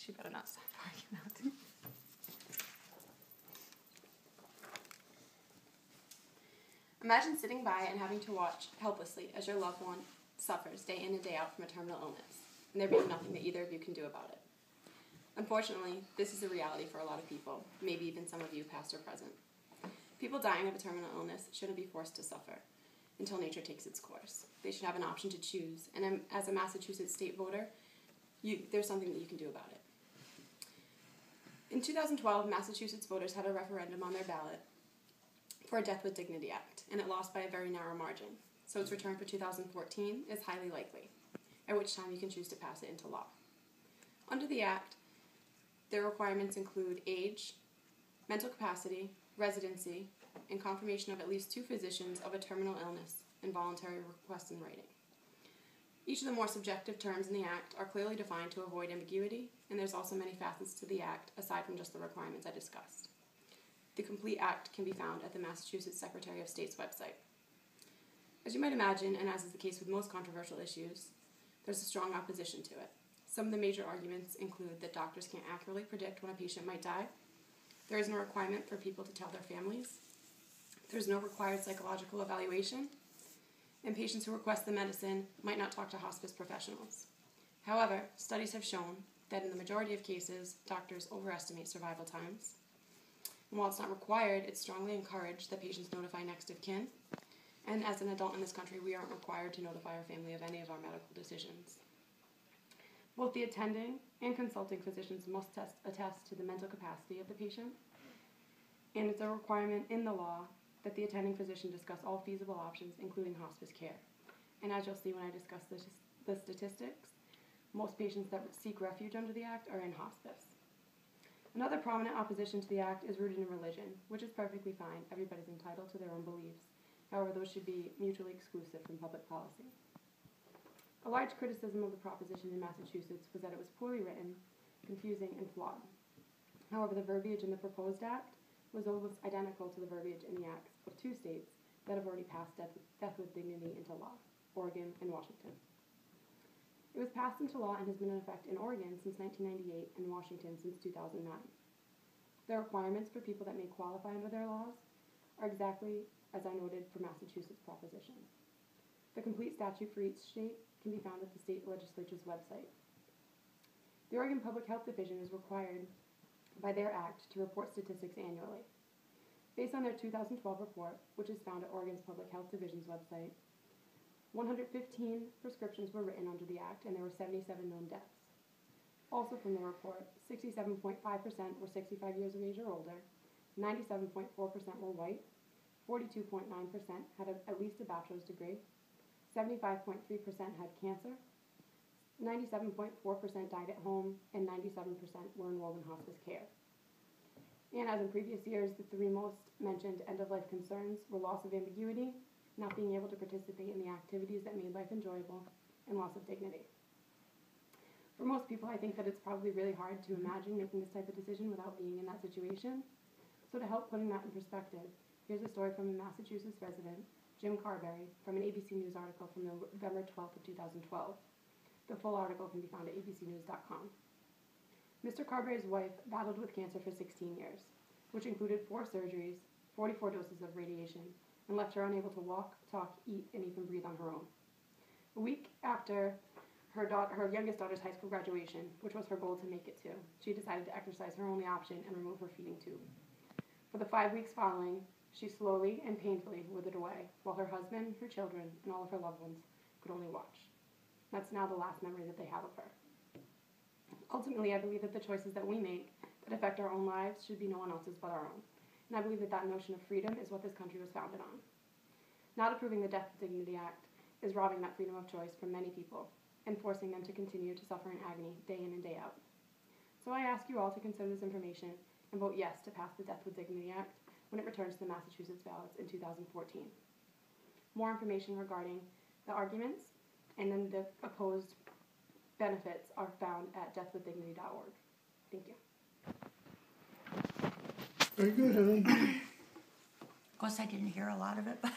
She better not stop barking out. Imagine sitting by and having to watch helplessly as your loved one suffers day in and day out from a terminal illness, and there being nothing that either of you can do about it. Unfortunately, this is a reality for a lot of people, maybe even some of you, past or present. People dying of a terminal illness shouldn't be forced to suffer until nature takes its course. They should have an option to choose, and as a Massachusetts state voter, there's something that you can do about it. In 2012, Massachusetts voters had a referendum on their ballot for a Death with Dignity Act, and it lost by a very narrow margin, so its return for 2014 is highly likely, at which time you can choose to pass it into law. Under the Act, their requirements include age, mental capacity, residency, and confirmation of at least 2 physicians of a terminal illness and voluntary requests in writing. Each of the more subjective terms in the Act are clearly defined to avoid ambiguity, and there's also many facets to the Act aside from just the requirements I discussed. The complete Act can be found at the Massachusetts Secretary of State's website. As you might imagine, and as is the case with most controversial issues, there's a strong opposition to it. Some of the major arguments include that doctors can't accurately predict when a patient might die, there is no requirement for people to tell their families, there's no required psychological evaluation, and patients who request the medicine might not talk to hospice professionals. However, studies have shown that in the majority of cases, doctors overestimate survival times. And while it's not required, it's strongly encouraged that patients notify next of kin. And as an adult in this country, we aren't required to notify our family of any of our medical decisions. Both the attending and consulting physicians must attest to the mental capacity of the patient, and it's a requirement in the law that the attending physician discuss all feasible options, including hospice care. And as you'll see when I discuss the statistics, most patients that seek refuge under the Act are in hospice. Another prominent opposition to the Act is rooted in religion, which is perfectly fine. Everybody's entitled to their own beliefs. However, those should be mutually exclusive from public policy. A large criticism of the proposition in Massachusetts was that it was poorly written, confusing, and flawed. However, the verbiage in the proposed Act was almost identical to the verbiage in the Acts of 2 states that have already passed death with dignity into law, Oregon and Washington. It was passed into law and has been in effect in Oregon since 1998 and Washington since 2009. The requirements for people that may qualify under their laws are exactly as I noted for Massachusetts' proposition. The complete statute for each state can be found at the state legislature's website. The Oregon Public Health Division is required by their act to report statistics annually. Based on their 2012 report, which is found at Oregon's Public Health Division's website, 115 prescriptions were written under the Act, and there were 77 known deaths. Also from the report, 67.5% were 65 years of age or older, 97.4% were white, 42.9% had at least a bachelor's degree, 75.3% had cancer, 97.4% died at home, and 97% were enrolled in hospice care. And as in previous years, the 3 most mentioned end-of-life concerns were loss of ambiguity, not being able to participate in the activities that made life enjoyable, and loss of dignity. For most people, I think that it's probably really hard to imagine making this type of decision without being in that situation. So to help putting that in perspective, here's a story from a Massachusetts resident, Jim Carberry, from an ABC News article from November 12th of 2012. The full article can be found at abcnews.com. Mr. Carberry's wife battled with cancer for 16 years, which included 4 surgeries, 44 doses of radiation, and left her unable to walk, talk, eat, and even breathe on her own. A week after her youngest daughter's high school graduation, which was her goal to make it to, she decided to exercise her only option and remove her feeding tube. For the 5 weeks following, she slowly and painfully withered away, while her husband, her children, and all of her loved ones could only watch. That's now the last memory that they have of her. Ultimately, I believe that the choices that we make that affect our own lives should be no one else's but our own. And I believe that that notion of freedom is what this country was founded on. Not approving the Death with Dignity Act is robbing that freedom of choice from many people and forcing them to continue to suffer in agony day in and day out. So I ask you all to consider this information and vote yes to pass the Death with Dignity Act when it returns to the Massachusetts ballots in 2014. More information regarding the arguments and then the opposed benefits are found at deathwithdignity.org. Thank you. Very good, Helen. Of course, I didn't hear a lot of it, but